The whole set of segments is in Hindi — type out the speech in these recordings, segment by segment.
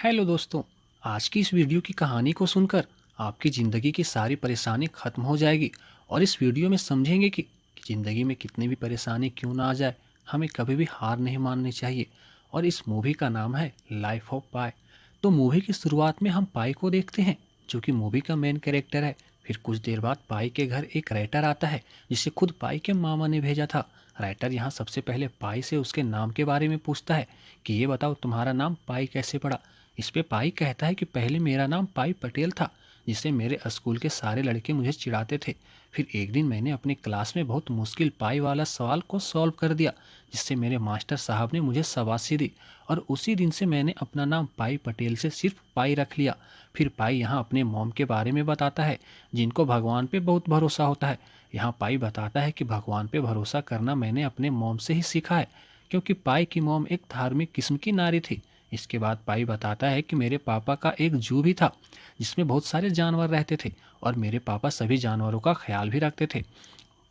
हेलो दोस्तों। आज की इस वीडियो की कहानी को सुनकर आपकी ज़िंदगी की सारी परेशानी ख़त्म हो जाएगी और इस वीडियो में समझेंगे कि ज़िंदगी में कितनी भी परेशानी क्यों ना आ जाए, हमें कभी भी हार नहीं माननी चाहिए। और इस मूवी का नाम है लाइफ ऑफ पाई। तो मूवी की शुरुआत में हम पाई को देखते हैं, जो कि मूवी का मेन कैरेक्टर है। फिर कुछ देर बाद पाई के घर एक राइटर आता है, जिसे खुद पाई के मामा ने भेजा था। राइटर यहाँ सबसे पहले पाई से उसके नाम के बारे में पूछता है कि ये बताओ तुम्हारा नाम पाई कैसे पड़ा। इस पे पाई कहता है कि पहले मेरा नाम पाई पटेल था, जिससे मेरे स्कूल के सारे लड़के मुझे चिढ़ाते थे। फिर एक दिन मैंने अपनी क्लास में बहुत मुश्किल पाई वाला सवाल को सॉल्व कर दिया, जिससे मेरे मास्टर साहब ने मुझे शाबाशी दी। और उसी दिन से मैंने अपना नाम पाई पटेल से सिर्फ पाई रख लिया। फिर पाई यहाँ अपने मॉम के बारे में बताता है, जिनको भगवान पे बहुत भरोसा होता है। यहाँ पाई बताता है कि भगवान पे भरोसा करना मैंने अपने मॉम से ही सीखा है, क्योंकि पाई की मॉम एक धार्मिक किस्म की नारी थी। इसके बाद पाई बताता है कि मेरे पापा का एक जू भी था, जिसमें बहुत सारे जानवर रहते थे और मेरे पापा सभी जानवरों का ख्याल भी रखते थे।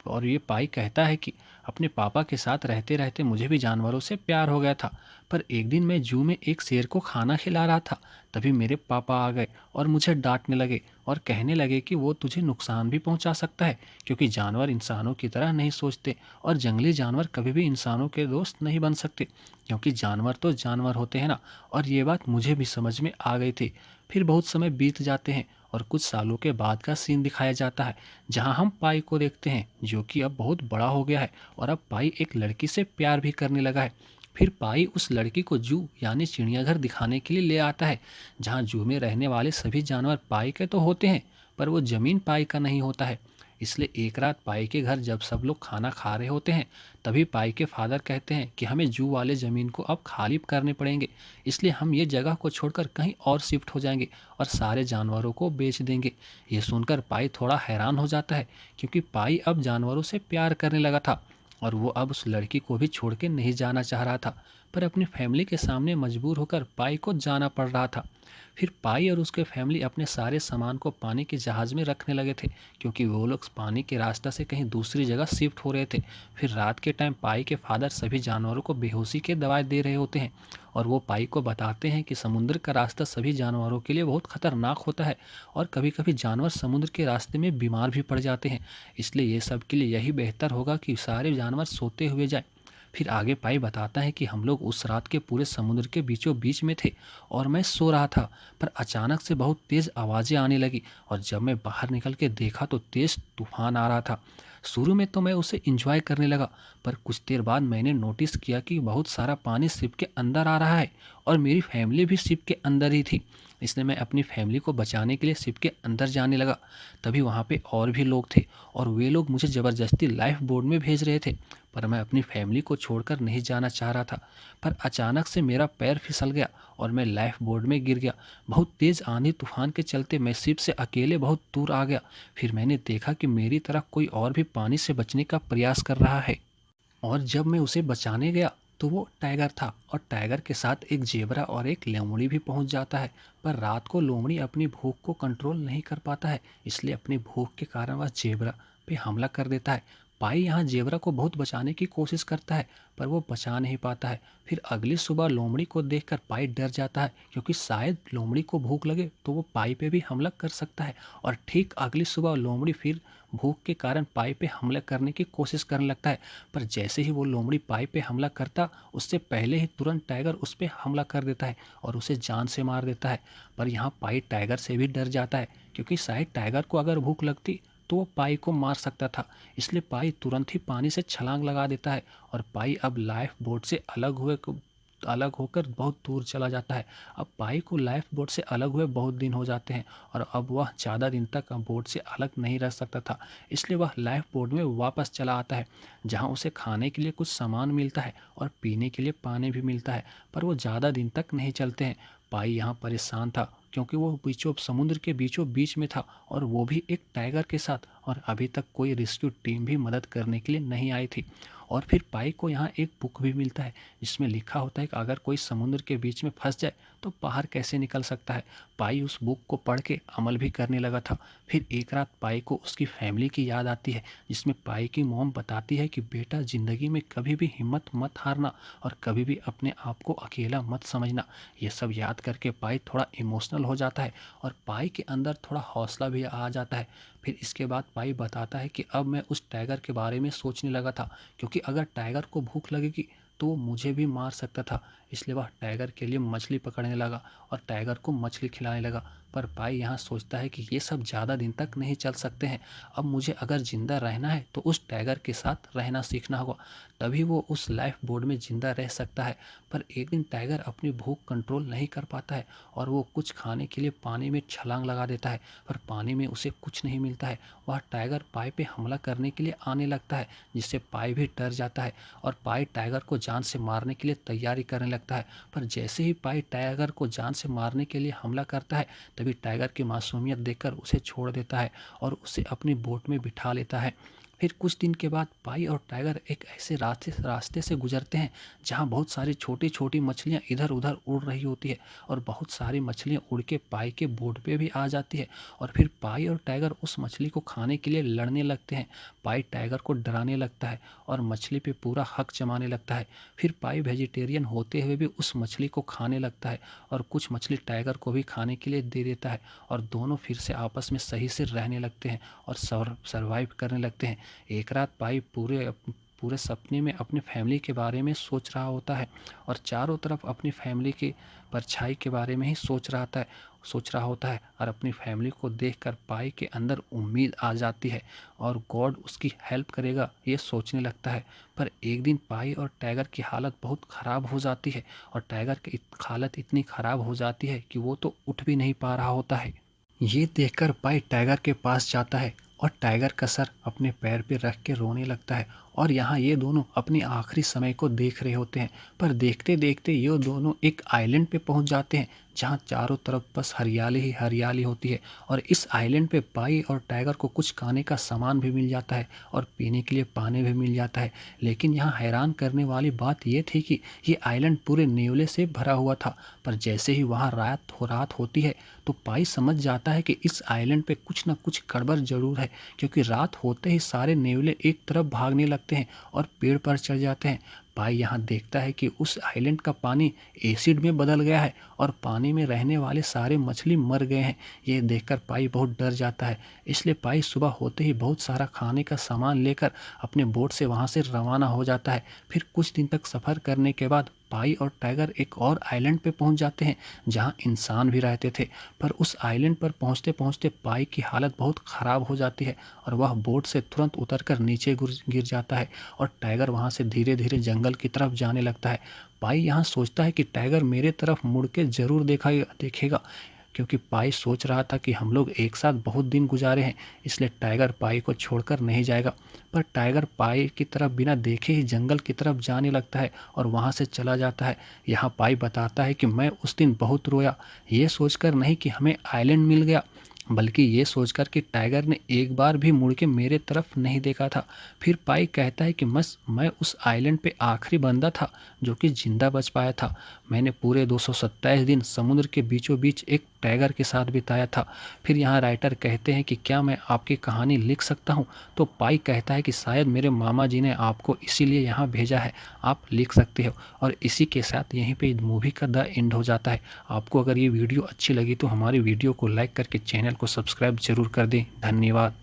और ये पाई कहता है कि अपने पापा के साथ रहते रहते मुझे भी जानवरों से प्यार हो गया था। पर एक दिन मैं जू में एक शेर को खाना खिला रहा था, तभी मेरे पापा आ गए और मुझे डांटने लगे और कहने लगे कि वो तुझे नुकसान भी पहुंचा सकता है, क्योंकि जानवर इंसानों की तरह नहीं सोचते और जंगली जानवर कभी भी इंसानों के दोस्त नहीं बन सकते, क्योंकि जानवर तो जानवर होते हैं ना। और ये बात मुझे भी समझ में आ गई थी। फिर बहुत समय बीत जाते हैं और कुछ सालों के बाद का सीन दिखाया जाता है, जहां हम पाई को देखते हैं, जो कि अब बहुत बड़ा हो गया है और अब पाई एक लड़की से प्यार भी करने लगा है। फिर पाई उस लड़की को जू यानी चिड़ियाघर दिखाने के लिए ले आता है, जहां जू में रहने वाले सभी जानवर पाई के तो होते हैं, पर वो जमीन पाई का नहीं होता है। इसलिए एक रात पाई के घर जब सब लोग खाना खा रहे होते हैं, तभी पाई के फादर कहते हैं कि हमें जू वाले ज़मीन को अब खाली करने पड़ेंगे, इसलिए हम ये जगह को छोड़कर कहीं और शिफ्ट हो जाएंगे और सारे जानवरों को बेच देंगे। ये सुनकर पाई थोड़ा हैरान हो जाता है, क्योंकि पाई अब जानवरों से प्यार करने लगा था और वो अब उस लड़की को भी छोड़ के नहीं जाना चाह रहा था, पर अपनी फैमिली के सामने मजबूर होकर पाई को जाना पड़ रहा था। फिर पाई और उसके फैमिली अपने सारे सामान को पानी के जहाज़ में रखने लगे थे, क्योंकि वो लोग पानी के रास्ता से कहीं दूसरी जगह शिफ्ट हो रहे थे। फिर रात के टाइम पाई के फादर सभी जानवरों को बेहोशी के दवाई दे रहे होते हैं और वो पाई को बताते हैं कि समुद्र का रास्ता सभी जानवरों के लिए बहुत खतरनाक होता है और कभी कभी जानवर समुद्र के रास्ते में बीमार भी पड़ जाते हैं, इसलिए ये सब के लिए यही बेहतर होगा कि सारे जानवर सोते हुए जाए। फिर आगे पाई बताता है कि हम लोग उस रात के पूरे समुद्र के बीचों बीच में थे और मैं सो रहा था, पर अचानक से बहुत तेज़ आवाज़ें आने लगी और जब मैं बाहर निकल के देखा तो तेज़ तूफान आ रहा था। शुरू में तो मैं उसे एंजॉय करने लगा, पर कुछ देर बाद मैंने नोटिस किया कि बहुत सारा पानी शिप के अंदर आ रहा है और मेरी फैमिली भी शिप के अंदर ही थी। इसलिए मैं अपनी फैमिली को बचाने के लिए शिप के अंदर जाने लगा। तभी वहाँ पे और भी लोग थे और वे लोग मुझे ज़बरदस्ती लाइफ बोट में भेज रहे थे, पर मैं अपनी फैमिली को छोड़कर नहीं जाना चाह रहा था। पर अचानक से मेरा पैर फिसल गया और मैं लाइफ बोट में गिर गया। बहुत तेज़ आंधी तूफान के चलते मैं शिप से अकेले बहुत दूर आ गया। फिर मैंने देखा कि मेरी तरह कोई और भी पानी से बचने का प्रयास कर रहा है और जब मैं उसे बचाने गया तो वो टाइगर था और टाइगर के साथ एक जेबरा और एक लोमड़ी भी पहुंच जाता है। पर रात को लोमड़ी अपनी भूख को कंट्रोल नहीं कर पाता है, इसलिए अपनी भूख के कारण वह जेबरा पे हमला कर देता है। पाई यहाँ जेबरा को बहुत बचाने की कोशिश करता है, पर वो बचा नहीं पाता है। फिर अगली सुबह लोमड़ी को देखकर पाई डर जाता है, क्योंकि शायद लोमड़ी को भूख लगे तो वो पाई पे भी हमला कर सकता है। और ठीक अगली सुबह लोमड़ी फिर भूख के कारण पाई पे हमला करने की कोशिश करने लगता है, पर जैसे ही वो लोमड़ी पाई पे हमला करता, उससे पहले ही तुरंत टाइगर उस पे हमला कर देता है और उसे जान से मार देता है। पर यहाँ पाई टाइगर से भी डर जाता है, क्योंकि शायद टाइगर को अगर भूख लगती तो वो पाई को मार सकता था। इसलिए पाई तुरंत ही पानी से छलांग लगा देता है और पाई अब लाइफ बोट से अलग होकर बहुत दूर चला जाता है। अब पाई को लाइफ बोट से अलग हुए बहुत दिन हो जाते हैं और अब वह ज़्यादा दिन तक बोट से अलग नहीं रह सकता था, इसलिए वह लाइफ बोट में वापस चला आता है, जहां उसे खाने के लिए कुछ सामान मिलता है और पीने के लिए पानी भी मिलता है। पर वो ज़्यादा दिन तक नहीं चलते हैं। पाई यहाँ परेशान था, क्योंकि वो समुद्र के बीचों बीच में था और वो भी एक टाइगर के साथ, और अभी तक कोई रेस्क्यू टीम भी मदद करने के लिए नहीं आई थी। और फिर पाई को यहाँ एक बुक भी मिलता है, जिसमें लिखा होता है कि अगर कोई समुद्र के बीच में फंस जाए तो बाहर कैसे निकल सकता है। पाई उस बुक को पढ़ के अमल भी करने लगा था। फिर एक रात पाई को उसकी फैमिली की याद आती है, जिसमें पाई की मॉम बताती है कि बेटा, ज़िंदगी में कभी भी हिम्मत मत हारना और कभी भी अपने आप को अकेला मत समझना। ये सब याद करके पाई थोड़ा इमोशनल हो जाता है और पाई के अंदर थोड़ा हौसला भी आ जाता है। फिर इसके बाद पाई बताता है कि अब मैं उस टाइगर के बारे में सोचने लगा था, क्योंकि अगर टाइगर को भूख लगेगी तो वो मुझे भी मार सकता था। इसलिए वह टाइगर के लिए मछली पकड़ने लगा और टाइगर को मछली खिलाने लगा। पर पाई यहाँ सोचता है कि ये सब ज़्यादा दिन तक नहीं चल सकते हैं। अब मुझे अगर ज़िंदा रहना है तो उस टाइगर के साथ रहना सीखना होगा, तभी वो उस लाइफ बोर्ड में ज़िंदा रह सकता है। पर एक दिन टाइगर अपनी भूख कंट्रोल नहीं कर पाता है और वो कुछ खाने के लिए पानी में छलांग लगा देता है, पर पानी में उसे कुछ नहीं मिलता है। वह टाइगर पाई पे हमला करने के लिए आने लगता है, जिससे पाई भी डर जाता है और पाई टाइगर को जान से मारने के लिए तैयारी करने लगता है। पर जैसे ही पाई टाइगर को जान से मारने के लिए हमला करता है, तभी टाइगर की मासूमियत देखकर उसे छोड़ देता है और उसे अपनी बोट में बिठा लेता है। फिर कुछ दिन के बाद पाई और टाइगर एक ऐसे रास्ते से गुजरते हैं जहाँ बहुत सारी छोटी छोटी मछलियाँ इधर उधर उड़ रही होती है और बहुत सारी मछलियाँ उड़ के पाई के बोट पे भी आ जाती है। और फिर पाई और टाइगर उस मछली को खाने के लिए लड़ने लगते हैं। पाई टाइगर को डराने लगता है और मछली पे पूरा हक जमाने लगता है। फिर पाई वेजिटेरियन होते हुए भी उस मछली को खाने लगता है और कुछ मछली टाइगर को भी खाने के लिए दे देता है और दोनों फिर से आपस में सही से रहने लगते हैं और सर्वाइव करने लगते हैं। एक रात पाई पूरे सपने में अपनी फैमिली के बारे में सोच रहा होता है और चारों तरफ अपनी फैमिली की परछाई के बारे में ही सोच रहा होता है और अपनी फैमिली को देखकर पाई के अंदर उम्मीद आ जाती है और गॉड उसकी हेल्प करेगा, ये सोचने लगता है। पर एक दिन पाई और टाइगर की हालत बहुत ख़राब हो जाती है और टाइगर की हालत इतनी ख़राब हो जाती है कि वो तो उठ भी नहीं पा रहा होता है। ये देखकर पाई टाइगर के पास जाता है और टाइगर का सर अपने पैर पे रख के रोने लगता है और यहाँ ये दोनों अपने आखिरी समय को देख रहे होते हैं। पर देखते देखते ये दोनों एक आइलैंड पे पहुंच जाते हैं जहाँ चारों तरफ बस हरियाली ही हरियाली होती है और इस आइलैंड पे पाई और टाइगर को कुछ खाने का सामान भी मिल जाता है और पीने के लिए पानी भी मिल जाता है। लेकिन यहाँ हैरान करने वाली बात ये थी कि ये आइलैंड पूरे नेवले से भरा हुआ था। पर जैसे ही वहाँ रात होती है तो पाई समझ जाता है कि इस आइलैंड पे कुछ ना कुछ गड़बड़ जरूर है, क्योंकि रात होते ही सारे नेवले एक तरफ भागने लगते हैं और पेड़ पर चढ़ जाते हैं। पाई यहाँ देखता है कि उस आइलैंड का पानी एसिड में बदल गया है और पानी में रहने वाले सारे मछली मर गए हैं। ये देखकर पाई बहुत डर जाता है। इसलिए पाई सुबह होते ही बहुत सारा खाने का सामान लेकर अपने बोट से वहाँ से रवाना हो जाता है। फिर कुछ दिन तक सफ़र करने के बाद पाई और टाइगर एक और आइलैंड पे पहुंच जाते हैं जहां इंसान भी रहते थे। पर उस आइलैंड पर पहुंचते पहुंचते पाई की हालत बहुत ख़राब हो जाती है और वह बोट से तुरंत उतरकर नीचे गिर जाता है और टाइगर वहां से धीरे धीरे जंगल की तरफ जाने लगता है। पाई यहाँ सोचता है कि टाइगर मेरे तरफ मुड़ के ज़रूर देखेगा, क्योंकि पाई सोच रहा था कि हम लोग एक साथ बहुत दिन गुजारे हैं, इसलिए टाइगर पाई को छोड़कर नहीं जाएगा। पर टाइगर पाई की तरफ बिना देखे ही जंगल की तरफ जाने लगता है और वहाँ से चला जाता है। यहाँ पाई बताता है कि मैं उस दिन बहुत रोया, ये सोचकर नहीं कि हमें आइलैंड मिल गया, बल्कि ये सोचकर कि टाइगर ने एक बार भी मुड़ के मेरे तरफ नहीं देखा था। फिर पाई कहता है कि मैं उस आइलैंड पे आखिरी बंदा था जो कि जिंदा बच पाया था। मैंने पूरे 227 दिन समुद्र के बीचों बीच एक टाइगर के साथ बिताया था। फिर यहाँ राइटर कहते हैं कि क्या मैं आपकी कहानी लिख सकता हूँ? तो पाई कहता है कि शायद मेरे मामा जी ने आपको इसीलिए यहाँ भेजा है, आप लिख सकते हो। और इसी के साथ यहीं पे मूवी का द एंड हो जाता है। आपको अगर ये वीडियो अच्छी लगी तो हमारी वीडियो को लाइक करके चैनल को सब्सक्राइब जरूर कर दें। धन्यवाद।